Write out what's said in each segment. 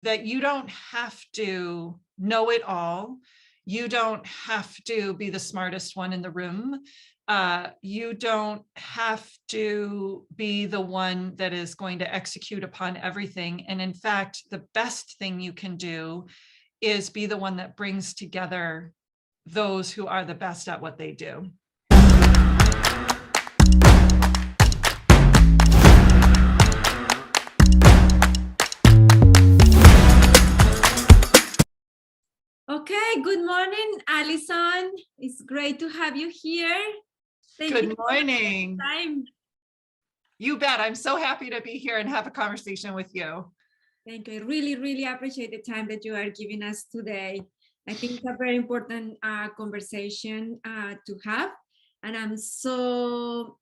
that you don't have to know it all. You don't have to be the smartest one in the room. You don't have to be the one that is going to execute upon everything. And in fact, the best thing you can do is be the one that brings together those who are the best at what they do. Okay, good morning, Allison. It's great to have you here. Good morning. You bet. I'm so happy to be here and have a conversation with you. Thank you. I really, really appreciate the time that you are giving us today. I think it's a very important conversation to have. And I'm so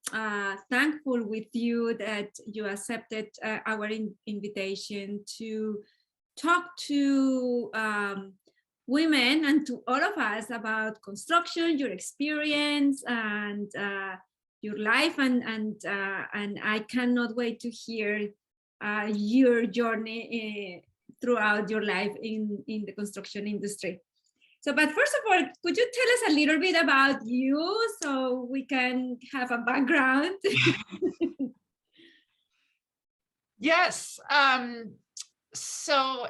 thankful with you that you accepted our invitation to talk to women and to all of us about construction, your experience, and your life, and I cannot wait to hear your journey throughout your life in the construction industry. So, but first of all, could you tell us a little bit about you so we can have a background? Yes. So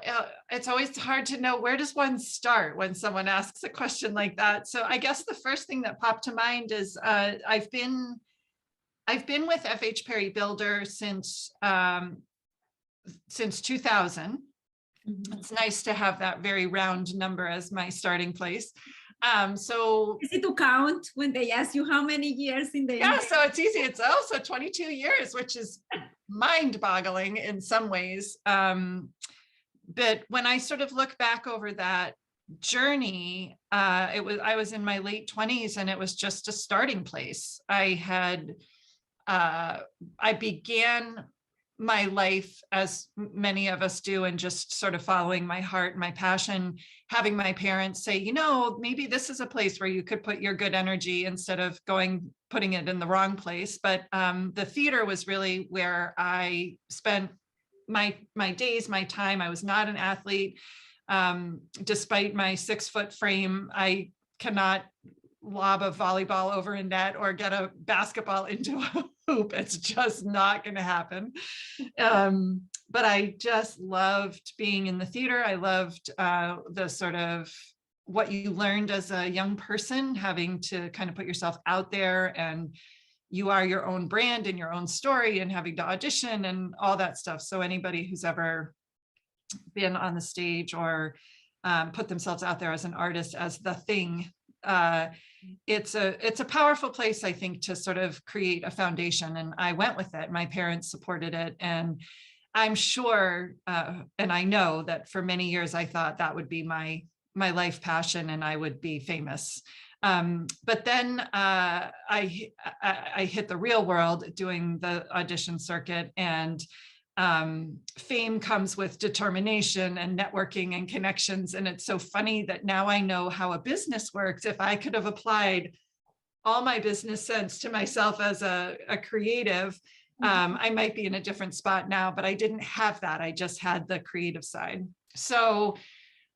it's always hard to know, where does one start when someone asks a question like that? So I guess the first thing that popped to mind is I've been with F.H.Perry Builder since 2000. Mm-hmm. It's nice to have that very round number as my starting place. So easy to count when they ask you how many years in the industry. So it's easy. It's also 22 years, which is mind-boggling in some ways. But when I sort of look back over that journey, I was in my late 20s, and it was just a starting place. I began my life, as many of us do, and just sort of following my heart, my passion, having my parents say, you know, maybe this is a place where you could put your good energy instead of putting it in the wrong place. But the theater was really where I spent my days, my time. I was not an athlete. Despite my 6-foot frame, I cannot lob a volleyball over a net or get a basketball into a hoop. It's just not going to happen. But I just loved being in the theater. I loved the sort of what you learned as a young person, having to kind of put yourself out there, and you are your own brand and your own story, and having to audition and all that stuff. So anybody who's ever been on the stage or put themselves out there as an artist, as the thing, it's a powerful place, I think, to sort of create a foundation. And I went with it. My parents supported it. And I'm sure, and I know that for many years, I thought that would be my life passion and I would be famous. But then I hit the real world doing the audition circuit, and fame comes with determination and networking and connections. And it's so funny that now I know how a business works. If I could have applied all my business sense to myself as a creative, I might be in a different spot now, but I didn't have that. I just had the creative side. So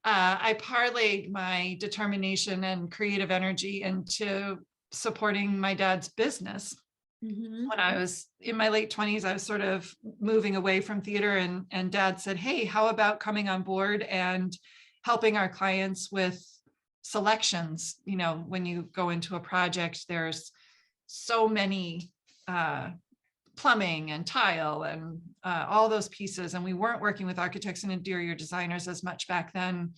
I parlayed my determination and creative energy into supporting my dad's business. Mm-hmm. When I was in my late 20s, I was sort of moving away from theater, and Dad said, hey, how about coming on board and helping our clients with selections? You know, when you go into a project, there's so many plumbing and tile and all those pieces. And we weren't working with architects and interior designers as much back then.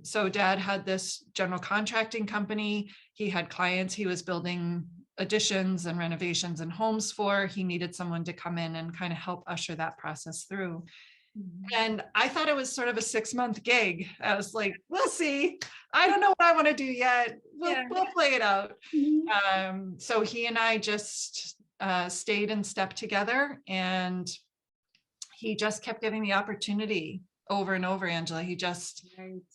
So Dad had this general contracting company. He had clients he was building additions and renovations and homes for. He needed someone to come in and kind of help usher that process through. Mm-hmm. And I thought it was sort of a 6-month gig. I was like, we'll see. I don't know what I want to do yet. We'll play it out. Mm-hmm. So he and I just stayed in step together, and he just kept getting the opportunity over and over, Angela. He just,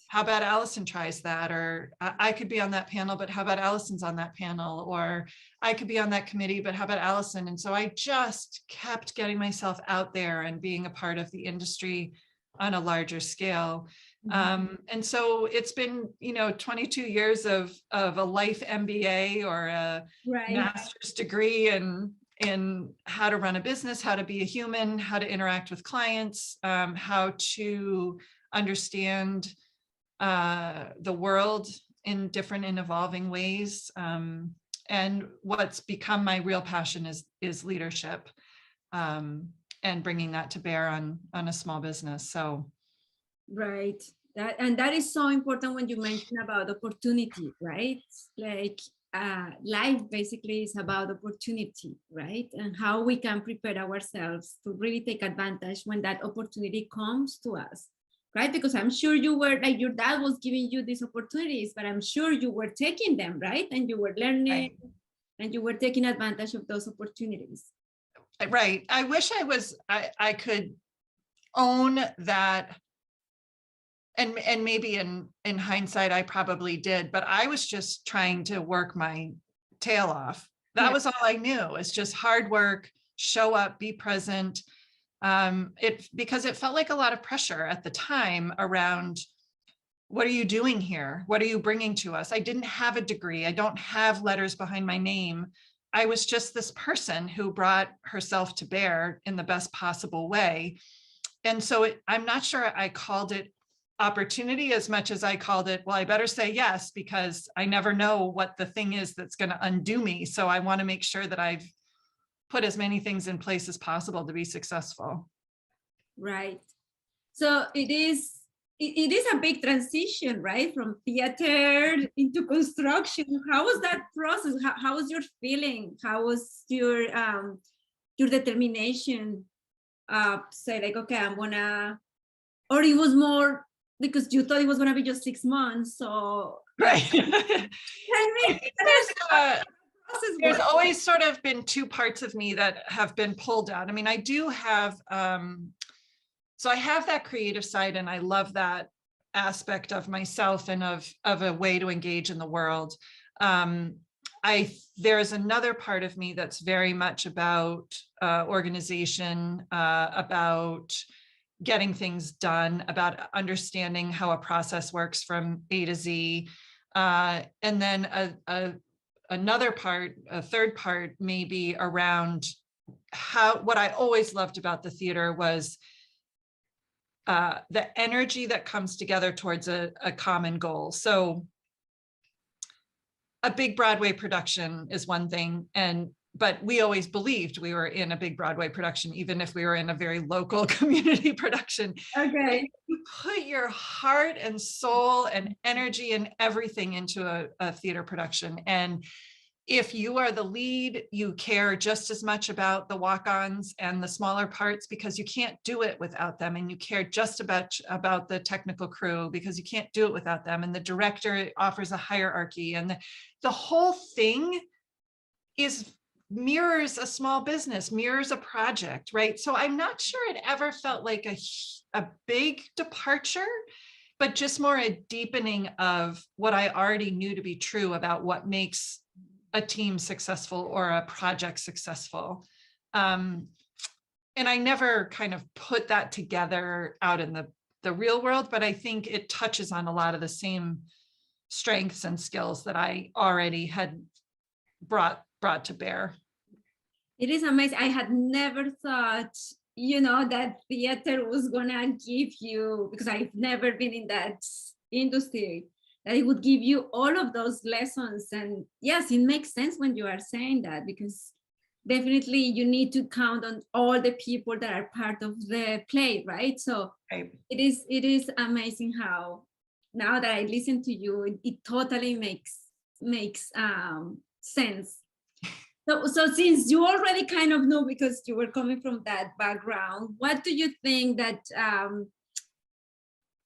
how about Allison tries that? Or I could be on that panel, but how about Allison's on that panel? Or I could be on that committee, but how about Allison? And so I just kept getting myself out there and being a part of the industry on a larger scale. And so it's been, 22 years of a life MBA or a master's degree in how to run a business, how to be a human, how to interact with clients, how to understand the world in different and evolving ways. And what's become my real passion is leadership, and bringing that to bear on a small business. So. Right. That is so important when you mention about opportunity, right? Like life basically is about opportunity, right? And how we can prepare ourselves to really take advantage when that opportunity comes to us, right? Because I'm sure you were like, your dad was giving you these opportunities, but I'm sure you were taking them, right? And you were learning, and you were taking advantage of those opportunities. Right. I wish I could own that. And maybe in hindsight, I probably did, but I was just trying to work my tail off. That was all I knew. It's just hard work, show up, be present. Because it felt like a lot of pressure at the time around, what are you doing here? What are you bringing to us? I didn't have a degree. I don't have letters behind my name. I was just this person who brought herself to bear in the best possible way. And so I'm not sure I called it opportunity as much as I called it, well, I better say yes, because I never know what the thing is that's going to undo me. So I want to make sure that I've put as many things in place as possible to be successful. Right. So it is a big transition, right? From theater into construction. How was that process? How was your feeling? How was your determination? Say like, okay, I'm gonna, or it was more because you thought it was gonna be just 6 months. So right. There's always sort of been two parts of me that have been pulled out. I mean, I do have, so I have that creative side, and I love that aspect of myself and of a way to engage in the world. There's another part of me that's very much about organization, about getting things done, about understanding how a process works from A to Z. And then another part, a third part, maybe around what I always loved about the theater was the energy that comes together towards a common goal. So a big Broadway production is one thing, but we always believed we were in a big Broadway production, even if we were in a very local community production. Okay. You put your heart and soul and energy and everything into a theater production. And if you are the lead, you care just as much about the walk-ons and the smaller parts, because you can't do it without them. And you care just about the technical crew, because you can't do it without them. And the director offers a hierarchy, and the whole thing mirrors a small business, mirrors a project, right? So I'm not sure it ever felt like a big departure, but just more a deepening of what I already knew to be true about what makes a team successful or a project successful. And I never kind of put that together out in the real world, but I think it touches on a lot of the same strengths and skills that I already had brought to bear. It is amazing. I had never thought, that theater was gonna give you, because I've never been in that industry, that it would give you all of those lessons. And yes, it makes sense when you are saying that, because definitely you need to count on all the people that are part of the play, right? So right. It is amazing how now that I listen to you, it totally makes sense. So since you already kind of know, because you were coming from that background, what do you think that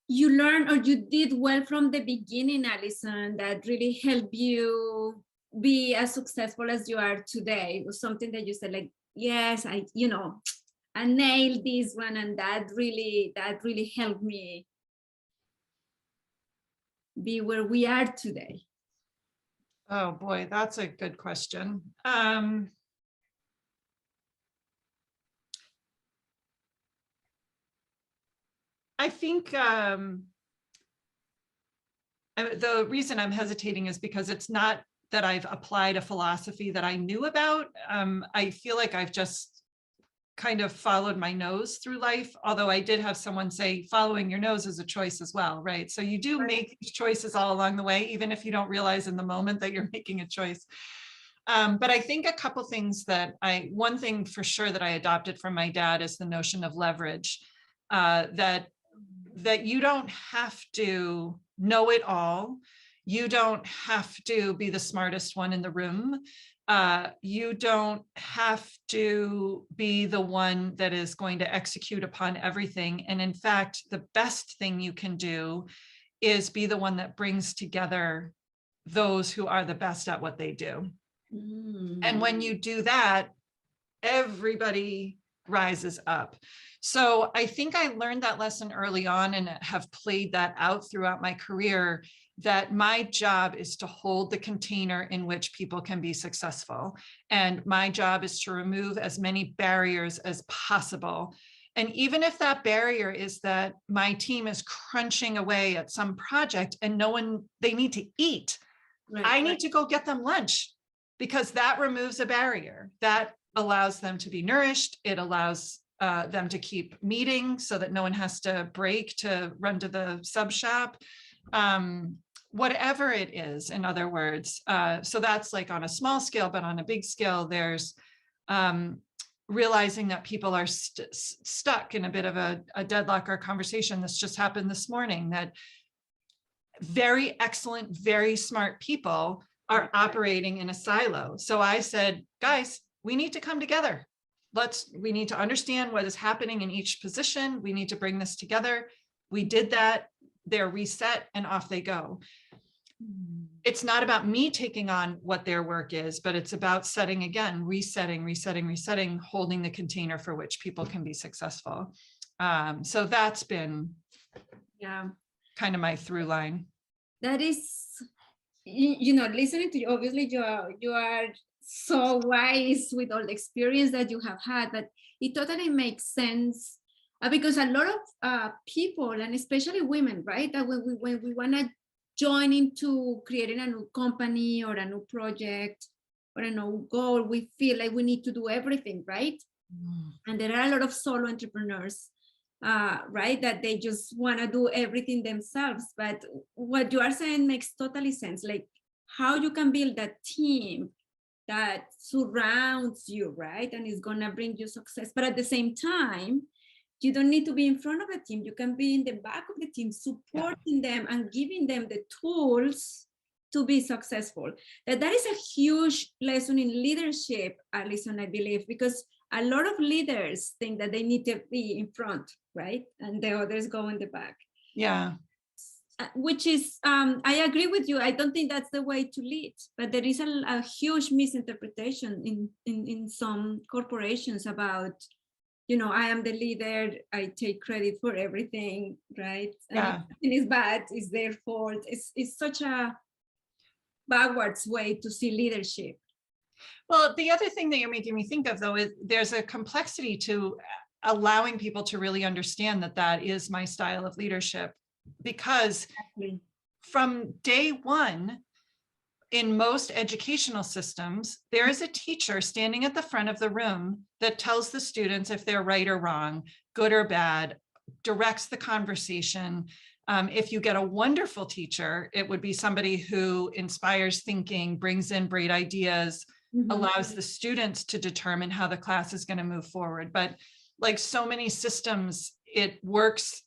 you learned or you did well from the beginning, Allison, that really helped you be as successful as you are today? It was something that you said like, yes, I nailed this one, and that really helped me be where we are today. Oh boy, that's a good question. I think the reason I'm hesitating is because it's not that I've applied a philosophy that I knew about. I feel like I've just kind of followed my nose through life, although I did have someone say following your nose is a choice as well, right? So you do make these choices all along the way, even if you don't realize in the moment that you're making a choice. But I think a couple things one thing for sure that I adopted from my dad is the notion of leverage, that you don't have to know it all. You don't have to be the smartest one in the room. You don't have to be the one that is going to execute upon everything. And in fact, the best thing you can do is be the one that brings together those who are the best at what they do. And when you do that, everybody rises up. So I think I learned that lesson early on and have played that out throughout my career, that my job is to hold the container in which people can be successful. And my job is to remove as many barriers as possible. And even if that barrier is that my team is crunching away at some project and they need to eat, I need to go get them lunch, because that removes a barrier. That allows them to be nourished. It allows them to keep meeting so that no one has to break to run to the sub shop. Whatever it is, in other words. So that's like on a small scale, but on a big scale, there's realizing that people are stuck in a bit of a deadlock or conversation. This just happened this morning, that very excellent, very smart people are operating in a silo. So I said, guys, we need to come together. We need to understand what is happening in each position. We need to bring this together. We did that. They're reset and off they go. It's not about me taking on what their work is, but it's about resetting, holding the container for which people can be successful. So that's been kind of my through line. That is, listening to you, obviously you are so wise with all the experience that you have had, but it totally makes sense because a lot of people, and especially women, right, that when we want to join into creating a new company or a new project or a new goal, we feel like we need to do everything, right? And there are a lot of solo entrepreneurs, right, that they just want to do everything themselves. But what you are saying makes totally sense, like how you can build that team that surrounds you, right, and is going to bring you success. But at the same time, you don't need to be in front of the team. You can be in the back of the team, supporting them and giving them the tools to be successful. That is a huge lesson in leadership, Allison, I believe, because a lot of leaders think that they need to be in front, right? And the others go in the back. Yeah. Which is, I agree with you. I don't think that's the way to lead, but there is a huge misinterpretation in some corporations about, I am the leader, I take credit for everything, right? Yeah. And if it's bad, it's their fault. It's such a backwards way to see leadership. Well, the other thing that you're making me think of, though, is there's a complexity to allowing people to really understand that is my style of leadership. Because from day one, in most educational systems, there is a teacher standing at the front of the room that tells the students if they're right or wrong, good or bad, directs the conversation. If you get a wonderful teacher, it would be somebody who inspires thinking, brings in great ideas, allows the students to determine how the class is going to move forward. But like so many systems, it works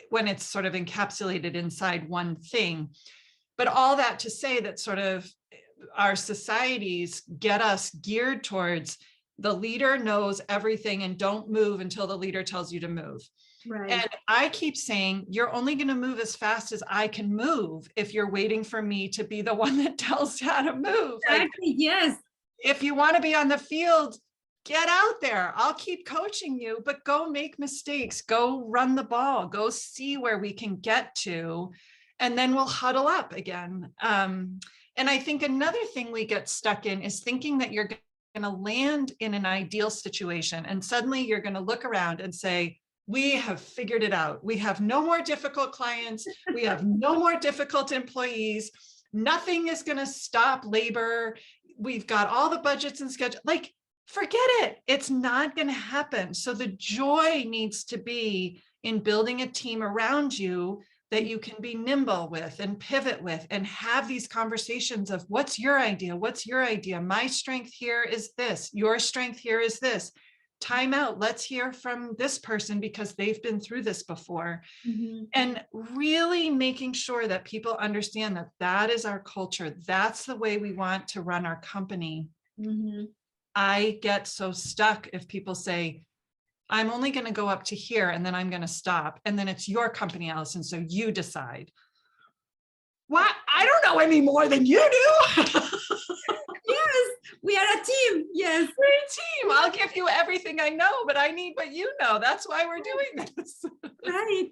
when it's sort of encapsulated inside one thing. But all that to say that sort of our societies get us geared towards the leader knows everything and don't move until the leader tells you to move. Right. And I keep saying, you're only going to move as fast as I can move if you're waiting for me to be the one that tells you how to move. Exactly, yes. If you want to be on the field, get out there. I'll keep coaching you, but go make mistakes, go run the ball, go see where we can get to, and then we'll huddle up again. And I think another thing we get stuck in is thinking that you're going to land in an ideal situation. And suddenly you're going to look around and say, we have figured it out. We have no more difficult clients. We have no more difficult employees. Nothing is going to stop labor. We've got all the budgets and schedule. Like, forget it. It's not going to happen. So the joy needs to be in building a team around you that you can be nimble with and pivot with and have these conversations of what's your idea? What's your idea? My strength here is this. Your strength here is this. Time out. Let's hear from this person because they've been through this before. Mhm. And really making sure that people understand that that is our culture. That's the way we want to run our company. Mhm. I get so stuck if people say, I'm only going to go up to here and then I'm going to stop. And then it's your company, Allison. So you decide. What? I don't know any more than you do. Yes, we are a team. Yes. We're a team. I'll give you everything I know, but I need what you know. That's why we're doing this. Right.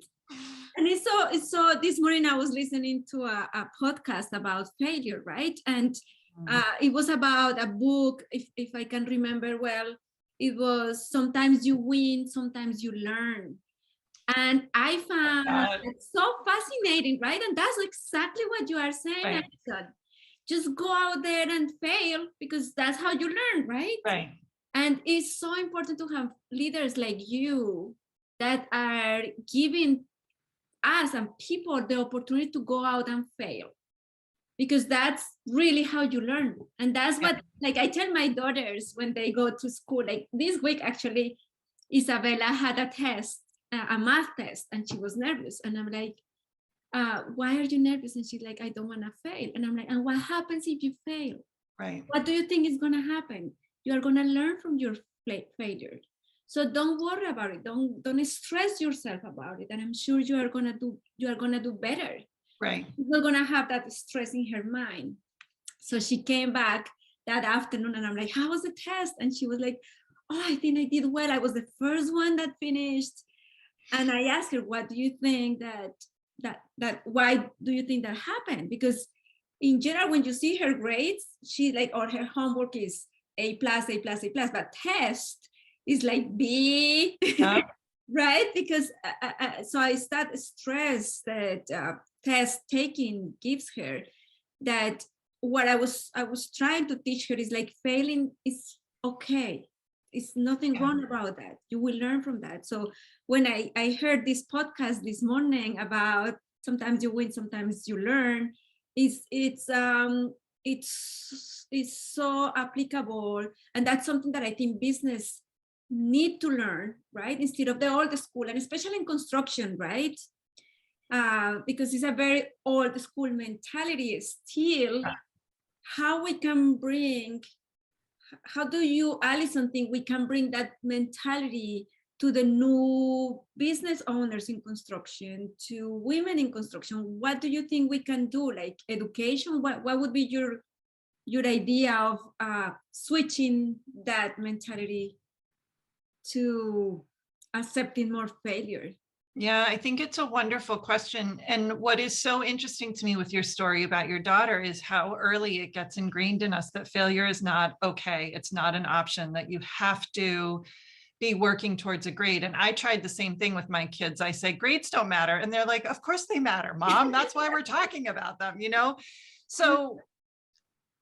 And it's so this morning I was listening to a podcast about failure, right? And it was about a book, if I can remember well, it was Sometimes You Win, Sometimes You Learn. And I found it so fascinating, right? And that's exactly what you are saying, Right. Allison. Just go out there and fail because that's how you learn, right? Right. And it's so important to have leaders like you that are giving us and people the opportunity to go out and fail, because that's really how you learn. And that's what, like, I tell my daughters when they go to school, like this week actually Isabella had a test, a math test, and she was nervous, and I'm like, why are you nervous? And she's like, I don't want to fail. And I'm like, and what happens if you fail? Right. What do you think is going to happen? You are going to learn from your failure. So don't worry about it. Don't stress yourself about it. And I'm sure you are going to do better. Right. You're not going to have that stress in her mind. So she came back that afternoon and I'm like, how was the test? And she was like, oh, I think I did well. I was the first one that finished. And I asked her, what do you think why do you think that happened? Because in general, when you see her grades, she like, or her homework is A+, but test is like B, right? Because so I start stress that test taking gives her, that what I was trying to teach her is like failing is okay. It's nothing wrong about that. You will learn from that. So when I heard this podcast this morning about sometimes you win, sometimes you learn, it's so applicable. And that's something that I think business need to learn, right? Instead of the old school, and especially in construction, right? Because it's a very old school mentality still. How we can bring, how do you, Allison, think we can bring that mentality to the new business owners in construction, to women in construction? What do you think we can do? Like education, what would be your idea of switching that mentality to accepting more failure? Yeah, I think it's a wonderful question. And what is so interesting to me with your story about your daughter is how early it gets ingrained in us that failure is not okay. It's not an option, that you have to be working towards a grade. And I tried the same thing with my kids. I say, grades don't matter. And they're like, of course they matter, Mom. That's why we're talking about them, you know? So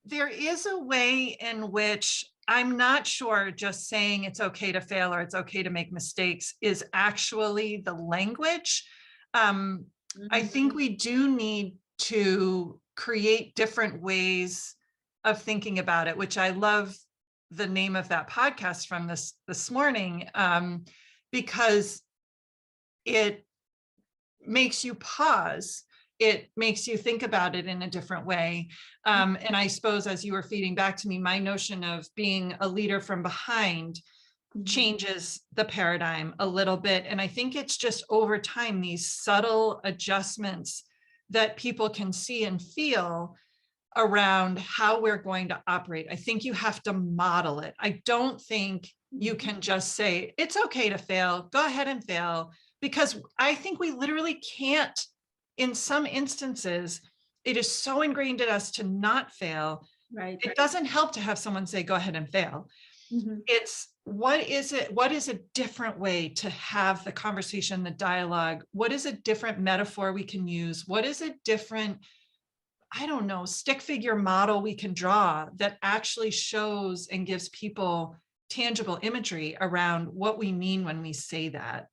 there is a way in which I'm not sure just saying it's okay to fail or it's okay to make mistakes is actually the language. I think we do need to create different ways of thinking about it, which I love the name of that podcast from this morning, because it makes you pause. It makes you think about it in a different way. And I suppose as you were feeding back to me, my notion of being a leader from behind changes the paradigm a little bit. And I think it's just over time, these subtle adjustments that people can see and feel around how we're going to operate. I think you have to model it. I don't think you can just say, it's okay to fail, go ahead and fail, because I think we literally can't. In some instances, it is so ingrained in us to not fail. Right. It doesn't help to have someone say, go ahead and fail. Mhm. It's what is a different way to have the conversation, the dialogue? What is a different metaphor we can use? What is a different, I don't know, stick figure model we can draw that actually shows and gives people tangible imagery around what we mean when we say that?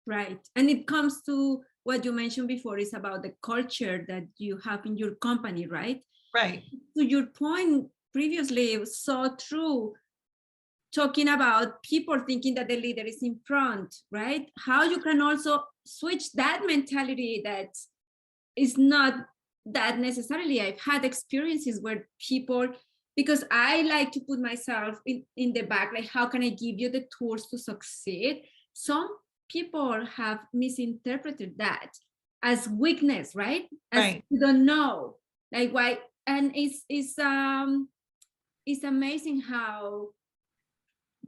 Right. And it comes to what you mentioned before, is about the culture that you have in your company, right? Right. To your point previously, it was so true, talking about people thinking that the leader is in front, right? How you can also switch that mentality that is not that necessarily. I've had experiences where people, because I like to put myself in the back, like, how can I give you the tools to succeed? Some people have misinterpreted that as weakness, right? As Right. you don't know, like, why. And it's amazing how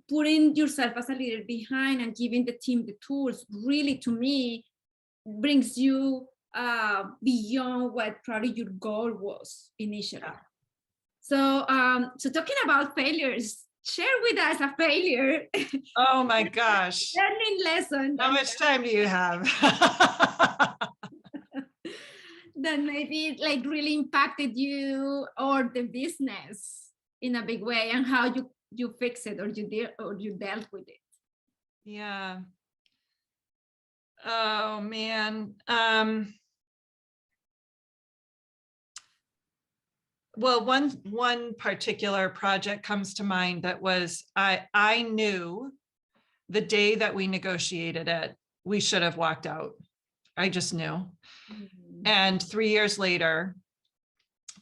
putting yourself as a leader behind and giving the team the tools really, to me, brings you beyond what probably your goal was initially. Yeah. So talking about failures, share with us a failure, Oh my gosh. learning lesson How that, much time do you have? that maybe like really impacted you or the business in a big way, and how you fix it, or you dealt with it. Yeah. Oh man. Well, one particular project comes to mind that was, I knew the day that we negotiated it, we should have walked out. I just knew. And 3 years later,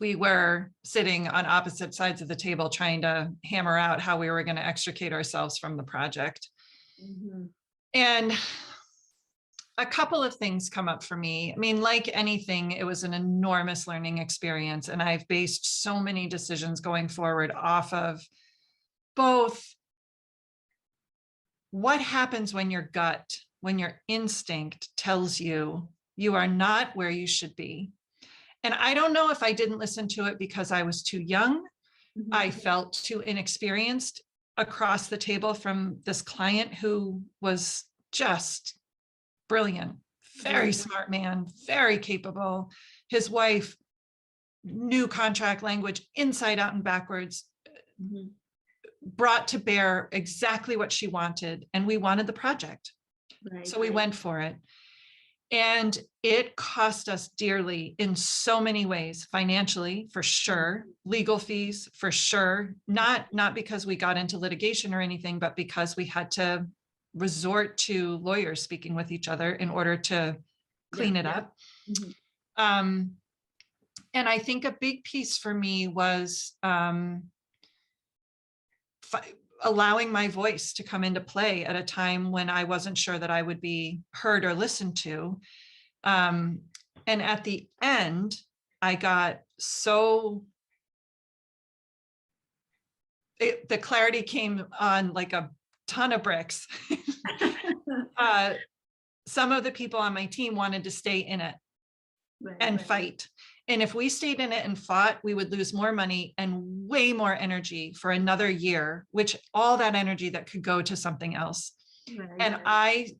we were sitting on opposite sides of the table trying to hammer out how we were going to extricate ourselves from the project. Mhm. And a couple of things come up for me. I mean, like anything, it was an enormous learning experience. And I've based so many decisions going forward off of both what happens when your gut, when your instinct tells you you are not where you should be. And I don't know if I didn't listen to it because I was too young. Mhm. I felt too inexperienced across the table from this client who was just brilliant, very smart man, very capable. His wife knew contract language inside out and backwards, Mhm. brought to bear exactly what she wanted. And we wanted the project. Right. So we went for it. And it cost us dearly in so many ways, financially, for sure, legal fees, for sure, not because we got into litigation or anything, but because we had to resort to lawyers speaking with each other in order to clean it up. Mhm. And I think a big piece for me was allowing my voice to come into play at a time when I wasn't sure that I would be heard or listened to. And at the end, I got so, the clarity came on like a ton of bricks. Some of the people on my team wanted to stay in it and fight. And if we stayed in it and fought, we would lose more money and way more energy for another year, which all that energy that could go to something else. And I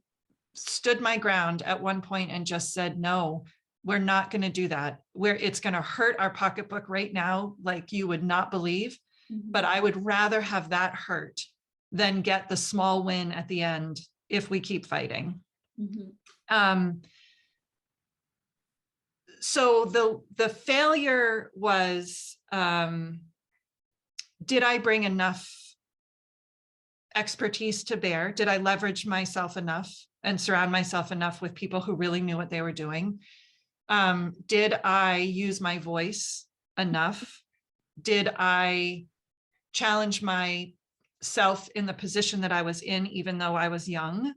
stood my ground at one point and just said, no, we're not going to do that. It's going to hurt our pocketbook right now, like you would not believe. But I would rather have that hurt than get the small win at the end if we keep fighting. So the failure was, did I bring enough expertise to bear? Did I leverage myself enough and surround myself enough with people who really knew what they were doing? Did I use my voice enough? Did I challenge myself in the position that I was in, even though I was young?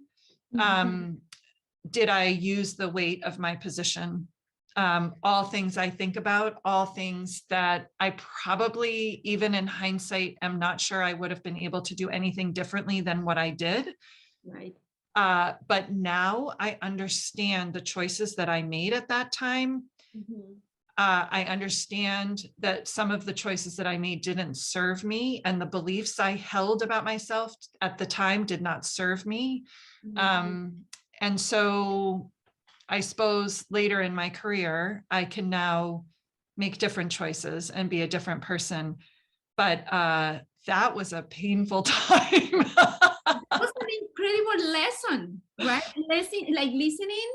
Did I use the weight of my position? All things I think about, all things that I probably, even in hindsight, am not sure I would have been able to do anything differently than what I did. Right. But now I understand the choices that I made at that time I understand that some of the choices that I made didn't serve me, and the beliefs I held about myself at the time did not serve me. And so I suppose later in my career, I can now make different choices and be a different person. But that was a painful time. It was an incredible lesson, right? Listening,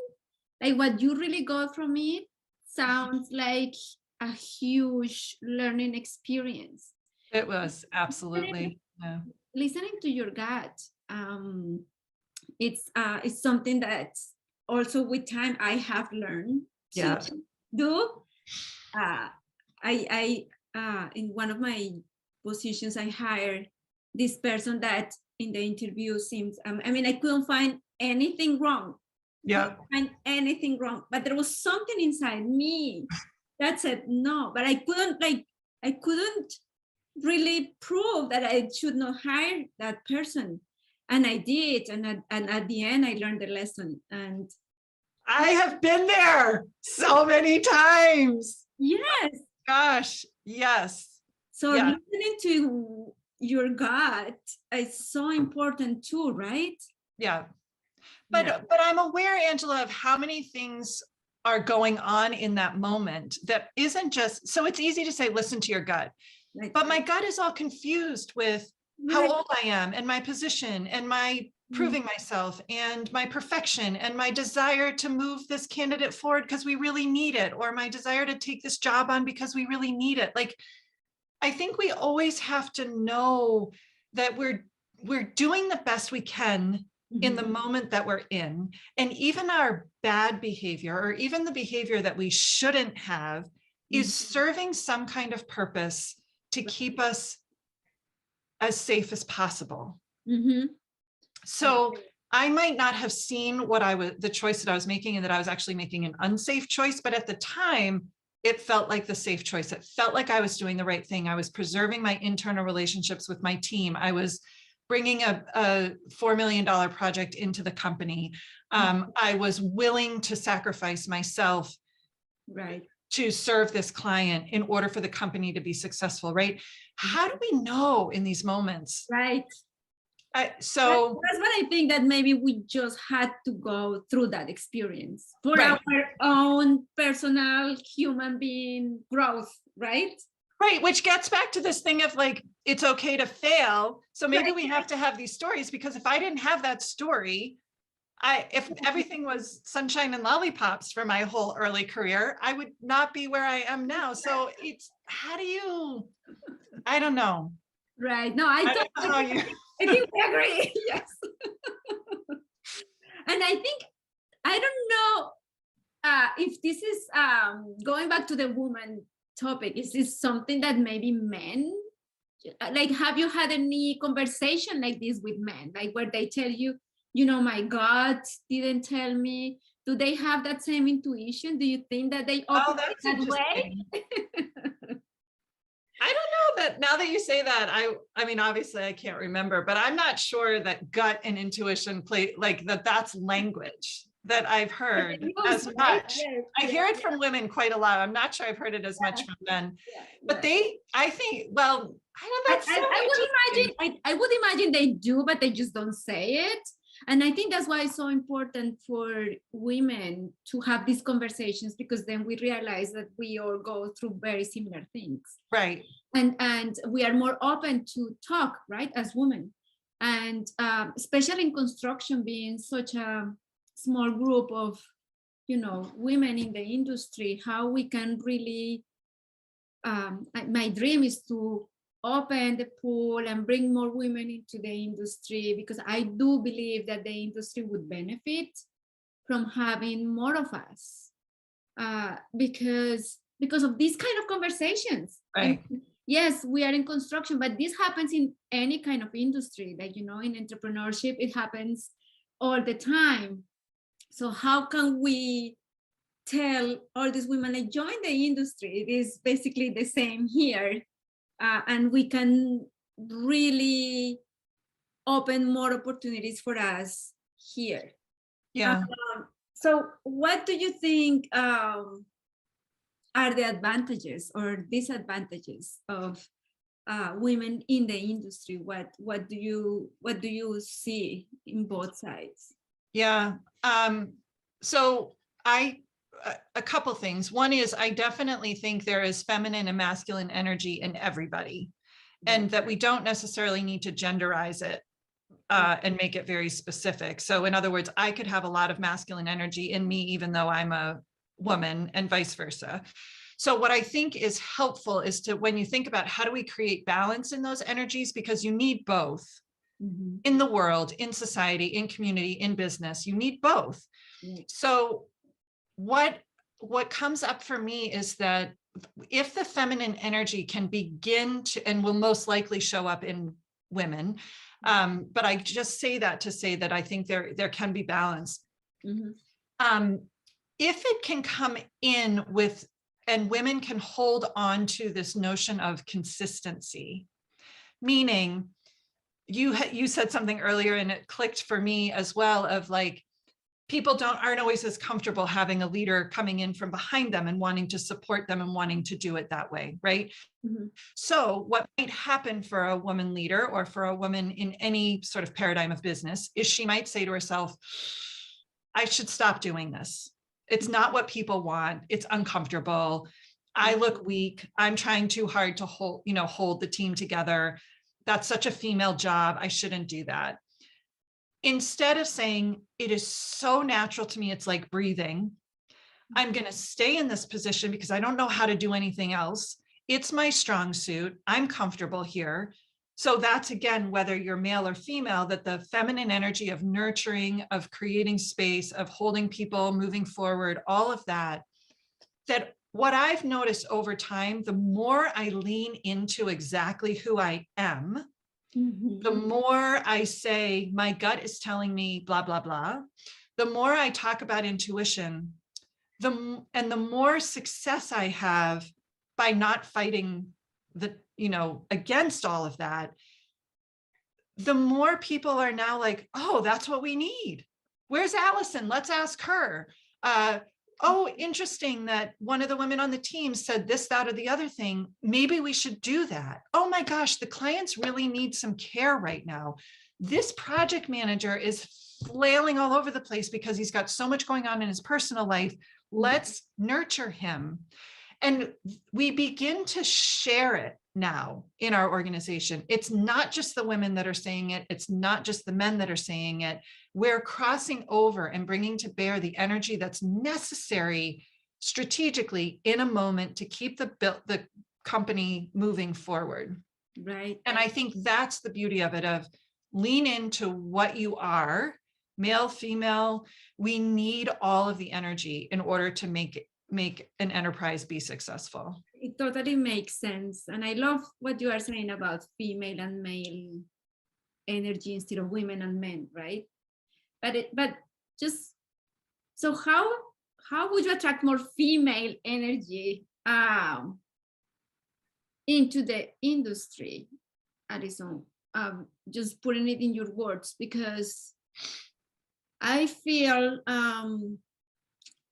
like what you really got from it sounds like a huge learning experience. It was absolutely. Yeah. Listening to your gut, it's something that also with time I have learned to Yeah. do. I in one of my positions, I hired this person that in the interview seems, I mean, I couldn't find anything wrong. Yeah. Find anything wrong, but there was something inside me that said no, but I couldn't really prove that I should not hire that person. And I did. And at the end, I learned the lesson. And I have been there so many times. yes. Gosh, yes. So Yeah. listening to your gut is so important too, right? Yeah. Yeah. But I'm aware, Angela, of how many things are going on in that moment that isn't just, so it's easy to say, listen to your gut. Right. But my gut is all confused with how old I am and my position and my proving myself and my perfection and my desire to move this candidate forward because we really need it, or my desire to take this job on because we really need it. Like, I think we always have to know that we're doing the best we can in the moment that we're in. And even our bad behavior, or even the behavior that we shouldn't have, is serving some kind of purpose to keep us as safe as possible. So I might not have seen what the choice that I was making, and that I was actually making an unsafe choice, but at the time, it felt like the safe choice. It felt like I was doing the right thing. I was preserving my internal relationships with my team. I was bringing a $4 million project into the company. I was willing to sacrifice myself, right, to serve this client in order for the company to be successful, right? How do we know in these moments? Right. So that's what I think, that maybe we just had to go through that experience for right. our own personal human being growth, right? Right, which gets back to this thing of like, it's okay to fail. So maybe we have to have these stories, because if I didn't have that story, if everything was sunshine and lollipops for my whole early career, I would not be where I am now. So it's, how do you, I don't know. Right. No, I think we agree. Yes. And I think, I don't know if this is going back to the woman topic, is this something that maybe men, like, have you had any conversation like this with men, like where they tell you, you know, my gut didn't tell me? Do they have that same intuition? Do you think that they operate that way? I don't know that, now that you say that, I mean, obviously I can't remember, but I'm not sure that gut and intuition play, like that's language that I've heard as much. Yes, I hear it from women quite a lot. I'm not sure I've heard it as much from men, but I think, well, I would imagine they do, but they just don't say it. And I think that's why it's so important for women to have these conversations, because then we realize that we all go through very similar things. Right. And we are more open to talk, right, as women. And especially in construction, being such a small group of, you know, women in the industry, how we can really, my dream is to open the pool and bring more women into the industry, because I do believe that the industry would benefit from having more of us, because of these kind of conversations. Right. And yes, we are in construction, but this happens in any kind of industry. Like, you know, in entrepreneurship, it happens all the time. So how can we tell all these women, like, join the industry? It is basically the same here. And we can really open more opportunities for us here. Yeah. So what do you think are the advantages or disadvantages of women in the industry? What do you see in both sides? Yeah. So a couple things. One is I definitely think there is feminine and masculine energy in everybody, and that we don't necessarily need to genderize it and make it very specific. So in other words, I could have a lot of masculine energy in me, even though I'm a woman, and vice versa. So what I think is helpful is to, when you think about how do we create balance in those energies, because you need both in the world, in society, in community, in business, you need both. So what comes up for me is that if the feminine energy can begin to, and will most likely show up in women, but I just say that to say that I think there can be balance. If it can come in with, and women can hold on to this notion of consistency, meaning you said something earlier and it clicked for me as well, of like, people aren't always as comfortable having a leader coming in from behind them and wanting to support them and wanting to do it that way, right? So what might happen for a woman leader or for a woman in any sort of paradigm of business is she might say to herself, I should stop doing this. It's not what people want. It's uncomfortable. I look weak. I'm trying too hard to hold the team together. That's such a female job. I shouldn't do that. Instead of saying, it is so natural to me, it's like breathing. I'm going to stay in this position because I don't know how to do anything else. It's my strong suit. I'm comfortable here. So that's, again, whether you're male or female, that the feminine energy of nurturing, of creating space, of holding people, moving forward, all of that, that what I've noticed over time, the more I lean into exactly who I am, the more I say, my gut is telling me blah, blah, blah, the more I talk about intuition, and the more success I have by not fighting against all of that, the more people are now like, oh, that's what we need. Where's Allison? Let's ask her. Oh, interesting that one of the women on the team said this, that, or the other thing. Maybe we should do that. Oh my gosh, the clients really need some care right now. This project manager is flailing all over the place because he's got so much going on in his personal life. Let's nurture him. And we begin to share it now in our organization. It's not just the women that are saying it. It's not just the men that are saying it. We're crossing over and bringing to bear the energy that's necessary strategically in a moment to keep the company moving forward. Right. And I think that's the beauty of it, of lean into what you are, male, female. We need all of the energy in order to make an enterprise be successful. It totally makes sense. And I love what you are saying about female and male energy instead of women and men, right? But just, so how would you attract more female energy into the industry, Allison? Just putting it in your words, because I feel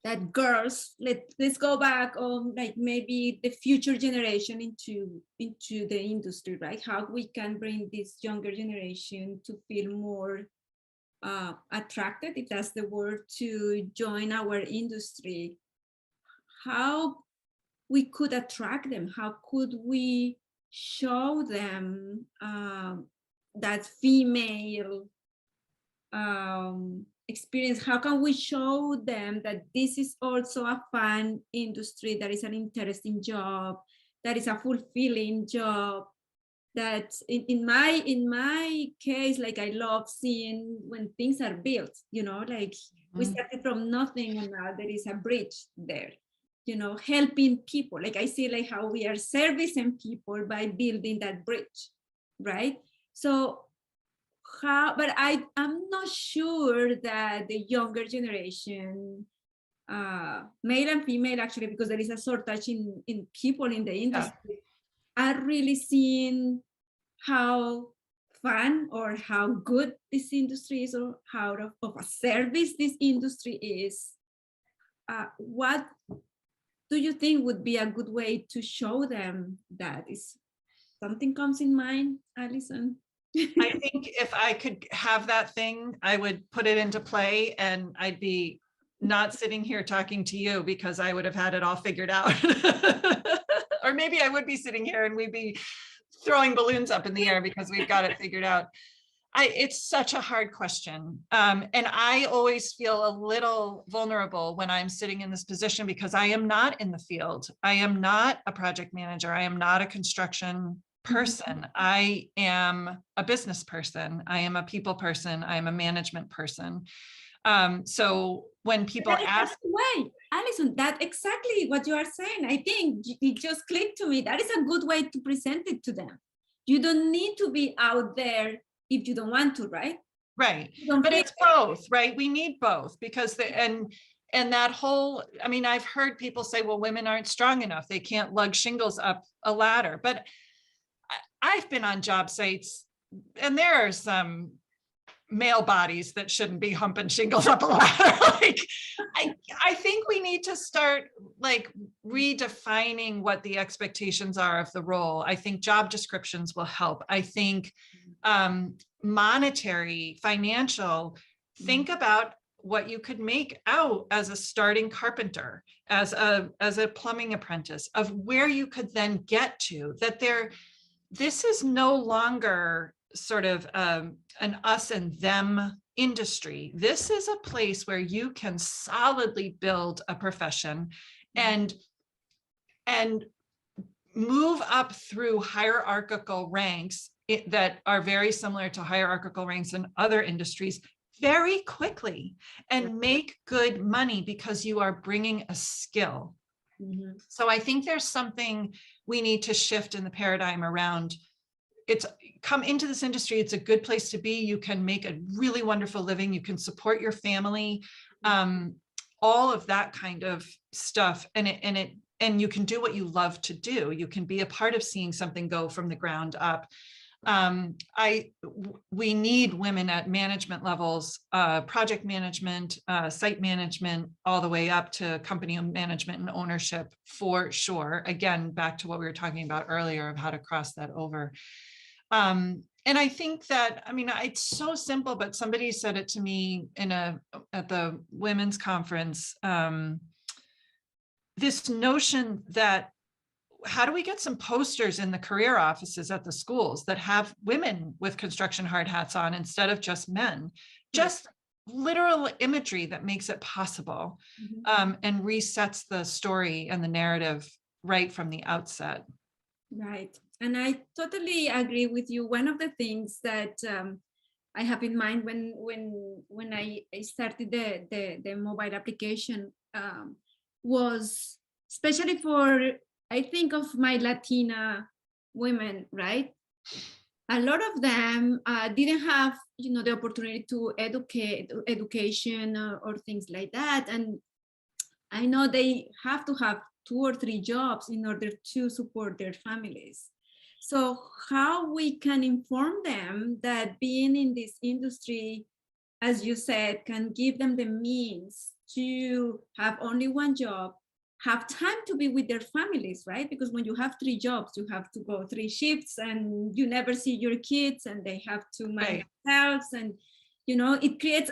that girls, let's go back on like maybe the future generation into the industry, right? How we can bring this younger generation to feel more attracted, if that's the word, to join our industry. How we could attract them? How could we show them that female experience? How can we show them that this is also a fun industry, that is an interesting job, that is a fulfilling job, that in my case, like, I love seeing when things are built, like we started from nothing and now there is a bridge there, helping people. Like I see like how we are servicing people by building that bridge, right? So but I'm not sure that the younger generation, male and female actually, because there is a shortage in people in the industry, are really seeing how fun or how good this industry is, or how of a service this industry is. What do you think would be a good way to show them that? Is something comes in mind, Allison? I think if I could have that thing, I would put it into play, and I'd be not sitting here talking to you because I would have had it all figured out. Or maybe I would be sitting here and we'd be throwing balloons up in the air because we've got it figured out. It's such a hard question. And I always feel a little vulnerable when I'm sitting in this position because I am not in the field. I am not a project manager. I am not a construction person. I am a business person. I am a people person. I am a management person. So when people ask, way, Allison, that's exactly what you are saying. I think it just clicked to me. That is a good way to present it to them. You don't need to be out there if you don't want to, right? Right. But it's both, right? We need both because and that whole, I mean, I've heard people say, well, women aren't strong enough. They can't lug shingles up a ladder. But I've been on job sites and there are some male bodies that shouldn't be humping shingles up a ladder. Like, I think we need to start like redefining what the expectations are of the role. I think job descriptions will help. I think monetary, financial, think about what you could make out as a starting carpenter, as a plumbing apprentice, of where you could then get to, that this is no longer sort of an us and them industry. This is a place where you can solidly build a profession and move up through hierarchical ranks that are very similar to hierarchical ranks in other industries very quickly and make good money because you are bringing a skill. So I think there's something we need to shift in the paradigm around. It's come into this industry. It's a good place to be. You can make a really wonderful living. You can support your family, all of that kind of stuff. And you can do what you love to do. You can be a part of seeing something go from the ground up. We need women at management levels, project management, site management, all the way up to company management and ownership for sure. Again, back to what we were talking about earlier of how to cross that over. And I think that, I mean, it's so simple, but somebody said it to me at the women's conference, this notion that how do we get some posters in the career offices at the schools that have women with construction hard hats on instead of just men, just literal imagery that makes it possible, and resets the story and the narrative right from the outset. Right. And I totally agree with you. One of the things that I have in mind when I started the mobile application was especially for, I think of my Latina women, right? A lot of them didn't have, the opportunity to education or things like that. And I know they have to have 2 or 3 jobs in order to support their families. So how we can inform them that being in this industry, as you said, can give them the means to have only 1 job, have time to be with their families, right? Because when you have 3 jobs, you have to go 3 shifts and you never see your kids and they have to manage themselves. And, it creates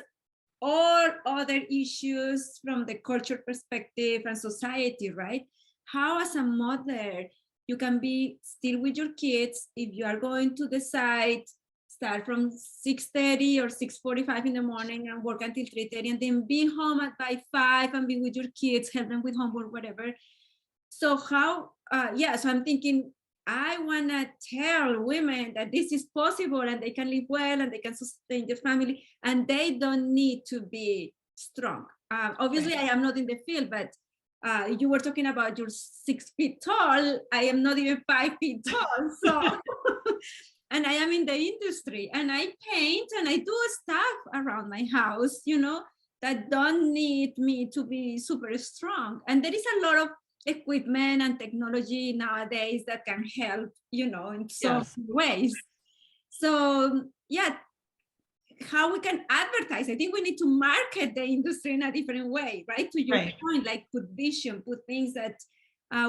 all other issues from the culture perspective and society, right? How as a mother, you can be still with your kids if you are going to the site, start from 6:30 or 6:45 in the morning and work until 3:30 and then be home by 5 and be with your kids, help them with homework, whatever. So how, so I'm thinking, I want to tell women that this is possible and they can live well and they can sustain their family and they don't need to be strong. Obviously, I am not in the field, but you were talking about you're 6 feet tall. I am not even 5 feet tall. So, and I am in the industry and I paint and I do stuff around my house, that don't need me to be super strong. And there is a lot of equipment and technology nowadays that can help, in so many ways. So how we can advertise. I think we need to market the industry in a different way, right? To your point, like put vision, put things that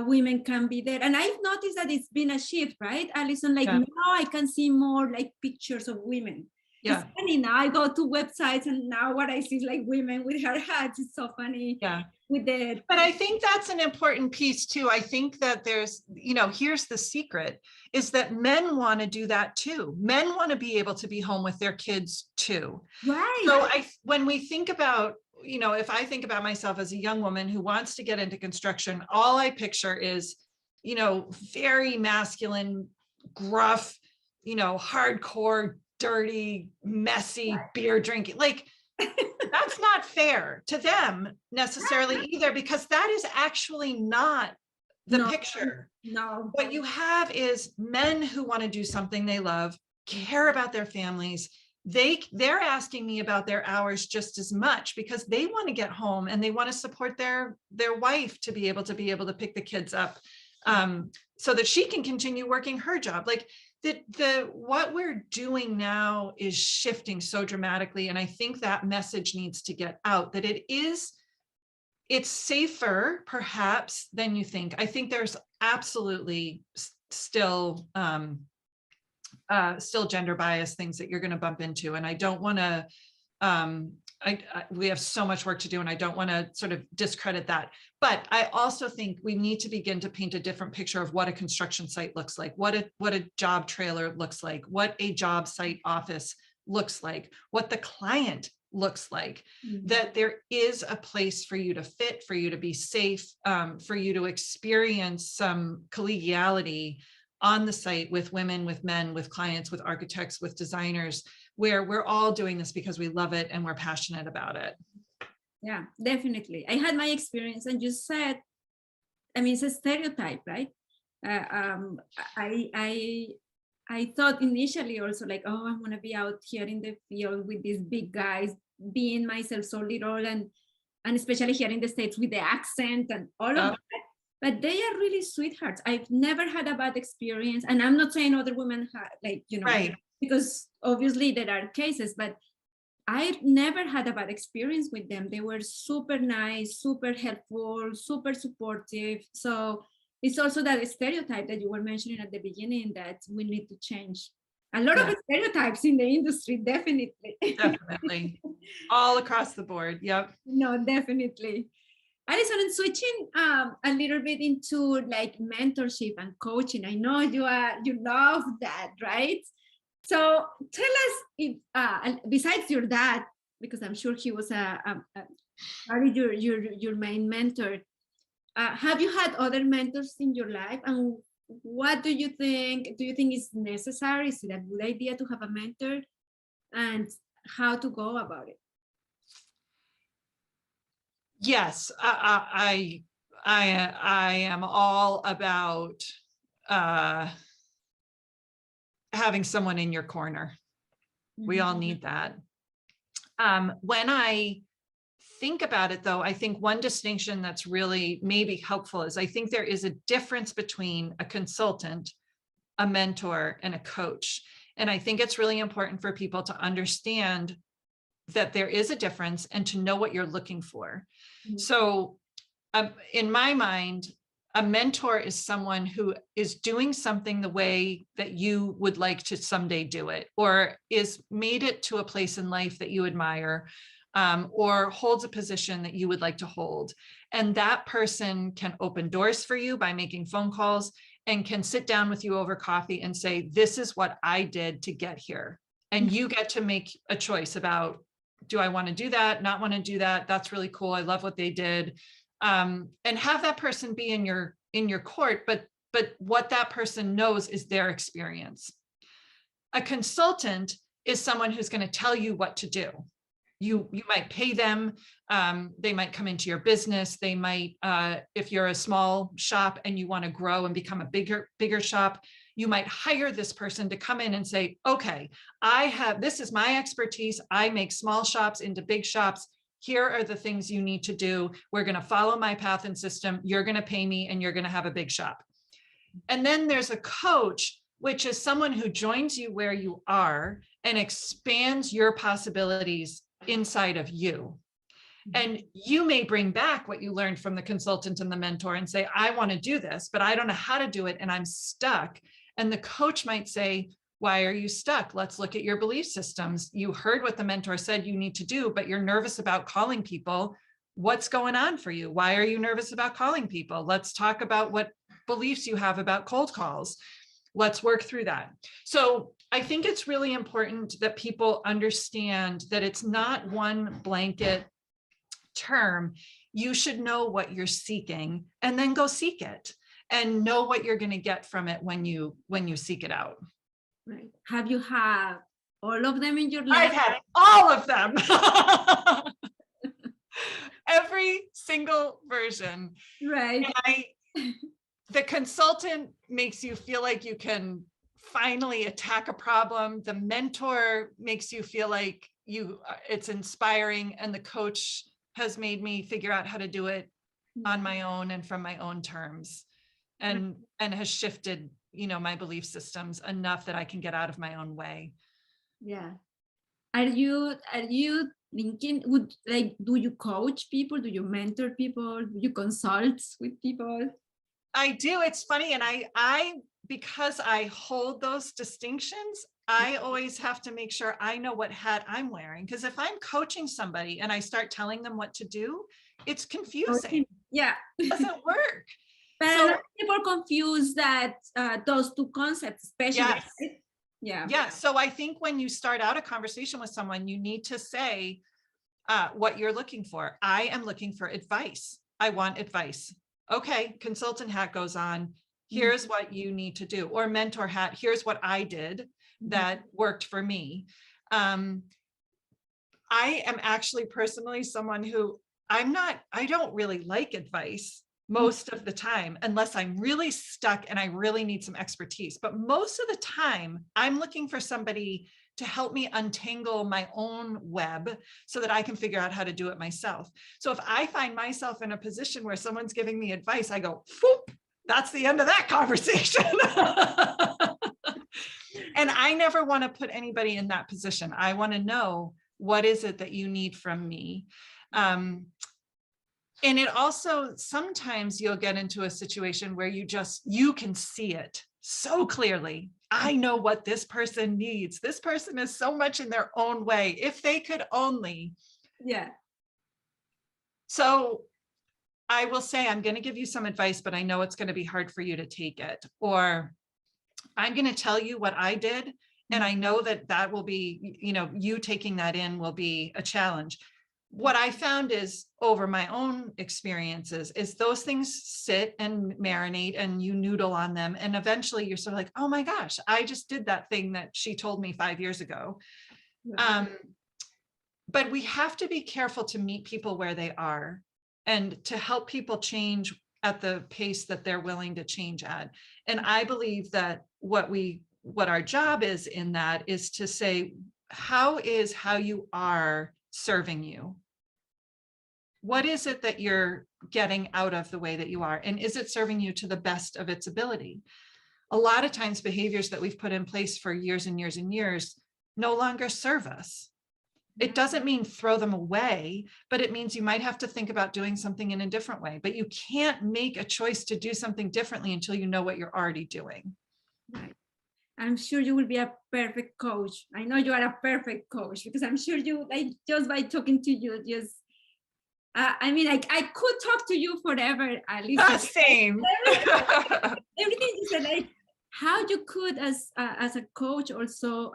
women can be there. And I've noticed that it's been a shift, right, Allison? Like now I can see more like pictures of women. It's funny now. I go to websites and now what I see is like women with her hats. It's so funny. Yeah. With the, but I think that's an important piece too. I think that there's, here's the secret, is that men want to do that too. Men want to be able to be home with their kids too. Right. So when we think about, if I think about myself as a young woman who wants to get into construction, all I picture is, very masculine, gruff, hardcore, dirty, messy, beer drinking, like, that's not fair to them necessarily either, because that is actually not the picture. No. What you have is men who want to do something they love, care about their families. They're asking me about their hours just as much because they want to get home and they want to support their wife to be able to pick the kids up, so that she can continue working her job. Like, what we're doing now is shifting so dramatically. And I think that message needs to get out, that it's safer perhaps than you think. I think there's absolutely still gender bias things that you're going to bump into. And I don't want to, we have so much work to do and I don't want to sort of discredit that. But I also think we need to begin to paint a different picture of what a construction site looks like, what a job trailer looks like, what a job site office looks like, what the client looks like, that there is a place for you to fit, for you to be safe, for you to experience some collegiality on the site with women, with men, with clients, with architects, with designers, where we're all doing this because we love it and we're passionate about it. Yeah, definitely. I had my experience and you said, I mean, it's a stereotype, right? I thought initially also like, oh, I want to be out here in the field with these big guys, being myself so little, and especially here in the States with the accent and all of that. But they are really sweethearts. I've never had a bad experience. And I'm not saying other women have, like, right, because obviously there are cases, but I never had a bad experience with them. They were super nice, super helpful, super supportive. So it's also that stereotype that you were mentioning at the beginning that we need to change. A lot of stereotypes in the industry, definitely. Definitely. All across the board. Yep. No, definitely. Allison, and switching a little bit into like mentorship and coaching. I know you love that, right? So tell us if, besides your dad, because I'm sure he was your main mentor, have you had other mentors in your life? And what do you think? Do you think is necessary? Is it a good idea to have a mentor? And how to go about it? Yes, I am all about having someone in your corner. We all need that. When I think about it, though, I think one distinction that's really maybe helpful is I think there is a difference between a consultant, a mentor, and a coach. And I think it's really important for people to understand that there is a difference and to know what you're looking for. So in my mind, a mentor is someone who is doing something the way that you would like to someday do it, or is made it to a place in life that you admire, or holds a position that you would like to hold. And that person can open doors for you by making phone calls and can sit down with you over coffee and say, this is what I did to get here. And you get to make a choice about, do I want to do that? Not want to do that? That's really cool. I love what they did. And have that person be in your court, but what that person knows is their experience. A consultant is someone who's going to tell you what to do. You might pay them. They might come into your business. They might, if you're a small shop and you want to grow and become a bigger shop, you might hire this person to come in and say, okay, this is my expertise. I make small shops into big shops. Here are the things you need to do. We're going to follow my path and system. You're going to pay me and you're going to have a big shop. And then there's a coach, which is someone who joins you where you are and expands your possibilities inside of you. And you may bring back what you learned from the consultant and the mentor and say, I want to do this, but I don't know how to do it and I'm stuck. And the coach might say, why are you stuck? Let's look at your belief systems. You heard what the mentor said you need to do, but you're nervous about calling people. What's going on for you? Why are you nervous about calling people? Let's talk about what beliefs you have about cold calls. Let's work through that. So I think it's really important that people understand that it's not one blanket term. You should know what you're seeking and then go seek it and know what you're going to get from it when you seek it out. Right. Have you had all of them in your life? I've had all of them. Every single version. Right. The consultant makes you feel like you can finally attack a problem. The mentor makes you feel like it's inspiring, and the coach has made me figure out how to do it on my own and from my own terms, and has shifted, my belief systems enough that I can get out of my own way. Yeah. Are you thinking, do you coach people? Do you mentor people? Do you consult with people? I do. It's funny. And I because I hold those distinctions, I always have to make sure I know what hat I'm wearing. Because if I'm coaching somebody and I start telling them what to do, it's confusing. Yeah. It doesn't work. But a lot of people confuse that those two concepts, especially. Yes. Right? Yeah. Yeah. So I think when you start out a conversation with someone, you need to say what you're looking for. I am looking for advice. I want advice. Okay. Consultant hat goes on. Here's what you need to do. Or mentor hat. Here's what I did that worked for me. I am actually personally someone who I don't really like advice most of the time, unless I'm really stuck and I really need some expertise. But most of the time, I'm looking for somebody to help me untangle my own web so that I can figure out how to do it myself. So if I find myself in a position where someone's giving me advice, I go, whoop, that's the end of that conversation. And I never want to put anybody in that position. I want to know, what is it that you need from me? And it also, sometimes you'll get into a situation where you can see it so clearly. I know what this person needs. This person is so much in their own way. If they could only. Yeah. So I will say, I'm going to give you some advice, but I know it's going to be hard for you to take it. Or I'm going to tell you what I did. And I know that will be, you taking that in will be a challenge. What I found is, over my own experiences, is those things sit and marinate and you noodle on them. And eventually you're sort of like, oh my gosh, I just did that thing that she told me 5 years ago. But we have to be careful to meet people where they are and to help people change at the pace that they're willing to change at. And I believe that what our job is in that is to say, how you are serving you? What is it that you're getting out of the way that you are? And is it serving you to the best of its ability? A lot of times behaviors that we've put in place for years and years and years no longer serve us. It doesn't mean throw them away, but it means you might have to think about doing something in a different way. But you can't make a choice to do something differently until you know what you're already doing. Right. I'm sure you will be a perfect coach. I know you are a perfect coach, because I'm sure just by talking to you, I could talk to you forever. At least same. Everything you said, how you could, as a coach, also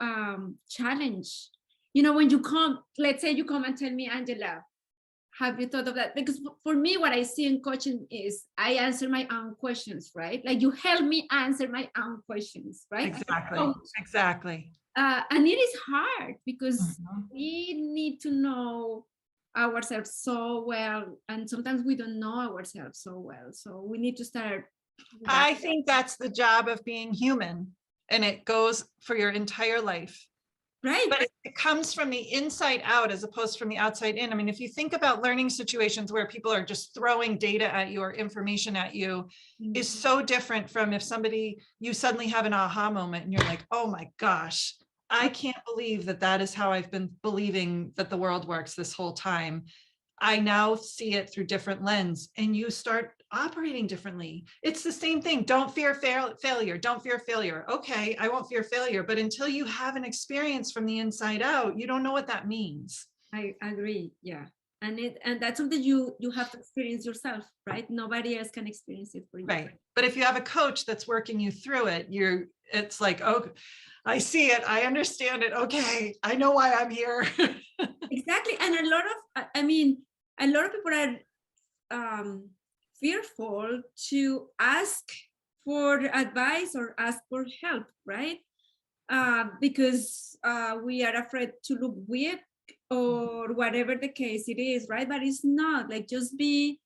challenge. When you come, let's say you come and tell me, Angela, have you thought of that? Because for me, what I see in coaching is I answer my own questions, right? Like, you help me answer my own questions, right? Exactly. And it is hard, because we need to know ourselves so well, and sometimes we don't know ourselves so well. So we need to start. I think that's the job of being human, and it goes for your entire life. Right. But it comes from the inside out as opposed from the outside in. I mean, if you think about learning situations where people are just throwing data at you or information at you, is so different from if you suddenly have an aha moment and you're like, oh my gosh, I can't believe that that is how I've been believing that the world works this whole time. I now see it through different lens, and you start operating differently. It's the same thing. Don't fear failure. Don't fear failure. Okay, I won't fear failure, but until you have an experience from the inside out, you don't know what that means. I agree. Yeah. And that's something you have to experience yourself, right? Nobody else can experience it for you. Right. But if you have a coach that's working you through it, it's like, oh, I see it. I understand it. Okay. I know why I'm here. Exactly. And a lot of people are fearful to ask for advice or ask for help, right? Because we are afraid to look weak or whatever the case it is, right? But it's not. Like, just be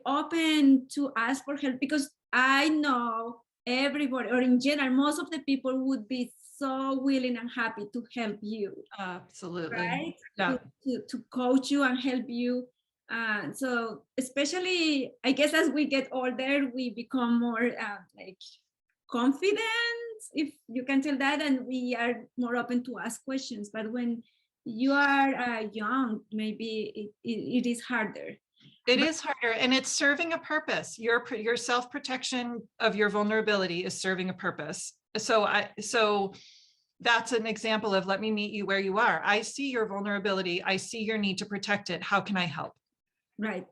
open to ask for help, because I know everybody, or in general, most of the people would be so willing and happy to help you. Absolutely. Right? Yeah. To coach you and help you. So especially, I guess, as we get older, we become more like confident, if you can tell that, and we are more open to ask questions. But when you are young, maybe it is harder. It is harder, and it's serving a purpose. Your self-protection of your vulnerability is serving a purpose. So that's an example of, let me meet you where you are. I see your vulnerability. I see your need to protect it. How can I help? Right.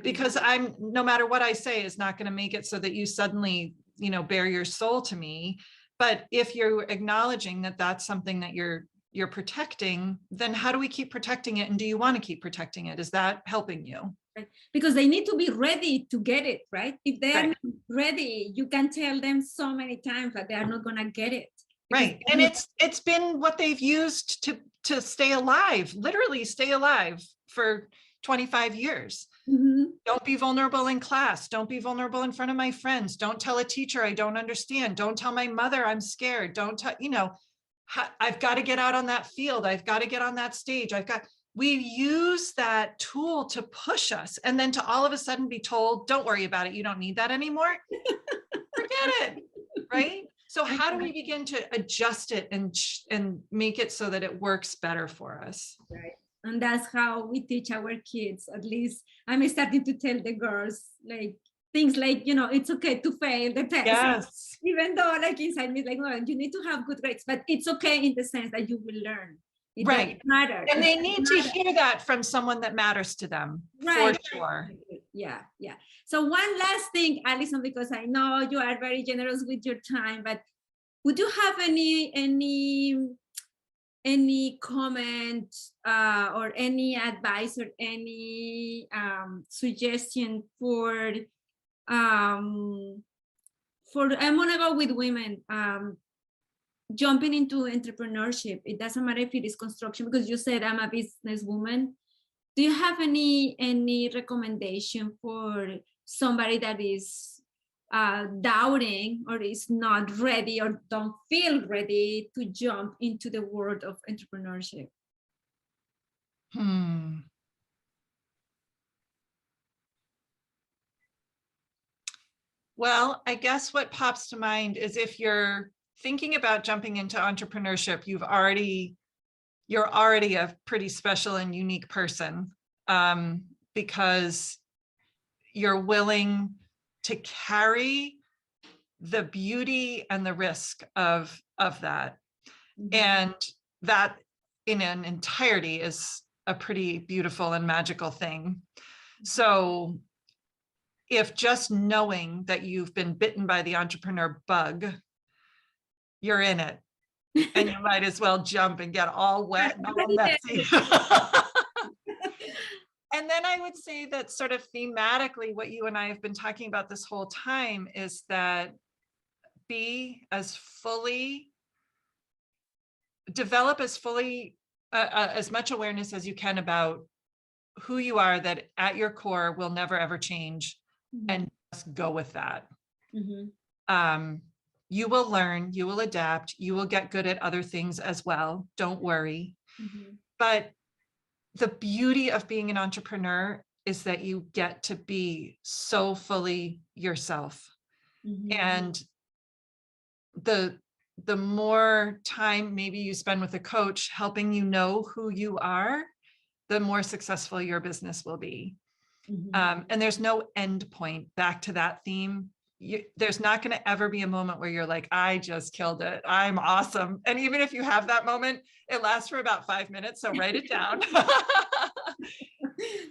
Because no matter what I say is not going to make it so that you suddenly, bare your soul to me. But if you're acknowledging that that's something that you're protecting, then how do we keep protecting it? And do you want to keep protecting it? Is that helping you? Right. Because they need to be ready to get it, right? If they're Right. not ready, you can tell them so many times that they are not going to get it. Right. And it's been what they've used to stay alive, literally stay alive for 25 years. Mm-hmm. Don't be vulnerable in class. Don't be vulnerable in front of my friends. Don't tell a teacher I don't understand. Don't tell my mother I'm scared. Don't tell, I've got to get out on that field. I've got to get on that stage. We use that tool to push us, and then to all of a sudden be told, don't worry about it. You don't need that anymore. Forget it. Right. So how do we begin to adjust it and make it so that it works better for us? Right. And that's how we teach our kids. At least I'm starting to tell the girls, like, things like, it's okay to fail the test. Yes. Even though, like, inside me, like, well, you need to have good grades, but it's okay in the sense that you will learn. It right. doesn't matter. And they need to hear that from someone that matters to them. Right. For sure. Yeah. Yeah. So one last thing, Allison, because I know you are very generous with your time, but would you have any comment or any advice or any suggestion for I'm gonna go with women jumping into entrepreneurship? It doesn't matter if it is construction, because you said I'm a businesswoman. Do you have any recommendation for somebody that is doubting or is not ready or don't feel ready to jump into the world of entrepreneurship? Well, I guess what pops to mind is, if you're thinking about jumping into entrepreneurship, you're already a pretty special and unique person, because you're willing to carry the beauty and the risk of that. Mm-hmm. And that in an entirety is a pretty beautiful and magical thing. So if just knowing that you've been bitten by the entrepreneur bug, you're in it, and you might as well jump and get all wet and all messy. And then I would say that, sort of thematically, what you and I have been talking about this whole time is that develop as much awareness as you can about who you are, that at your core will never ever change. Mm-hmm. And just go with that. Mm-hmm. You will learn, you will adapt, you will get good at other things as well. Don't worry. Mm-hmm. But the beauty of being an entrepreneur is that you get to be so fully yourself. Mm-hmm. And the more time maybe you spend with a coach helping you know who you are, the more successful your business will be. And there's no end point. Back to that theme. There's not going to ever be a moment where you're like, I just killed it. I'm awesome. And even if you have that moment, it lasts for about 5 minutes. So write it down.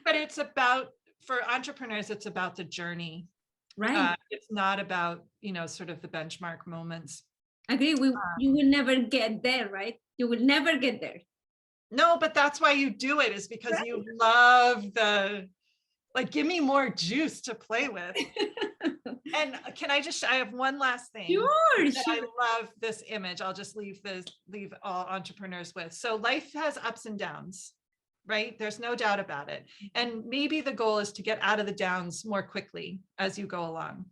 But it's about, for entrepreneurs, it's about the journey. Right. It's not about, sort of the benchmark moments. I agree. You will never get there, right? You will never get there. No, but that's why you do it, is because you love give me more juice to play with. And I have one last thing. Sure. I love this image. I'll just leave all entrepreneurs with. So life has ups and downs, right? There's no doubt about it. And maybe the goal is to get out of the downs more quickly as you go along.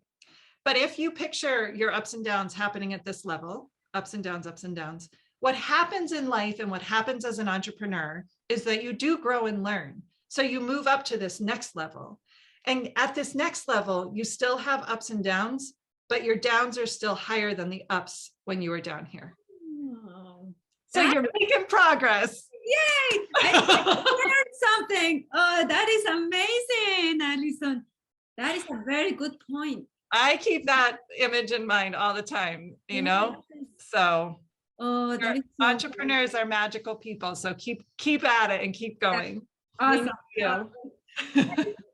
But if you picture your ups and downs happening at this level, ups and downs, what happens in life and what happens as an entrepreneur is that you do grow and learn. So you move up to this next level. And at this next level, you still have ups and downs, but your downs are still higher than the ups when you were down here. Oh, so you're making progress. Yay! I learned something. Oh, that is amazing, Allison. That is a very good point. I keep that image in mind all the time, So that is so entrepreneurs are magical people. So keep at it and keep going. Awesome.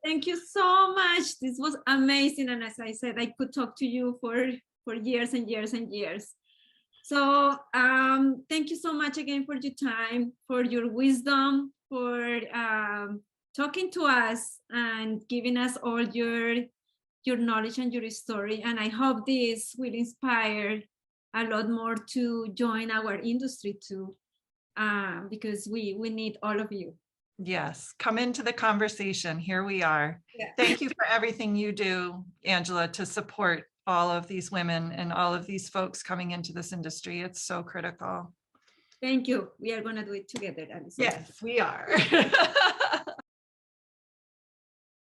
Thank you so much. This was amazing. And as I said, I could talk to you for years and years and years. So thank you so much again for your time, for your wisdom, for talking to us and giving us all your knowledge and your story. And I hope this will inspire a lot more to join our industry too, because we need all of you. Yes, come into the conversation. Here we are. Yeah. Thank you for everything you do, Angela, to support all of these women and all of these folks coming into this industry. It's so critical. Thank you. We are going to do it together, Allison. Yes, we are.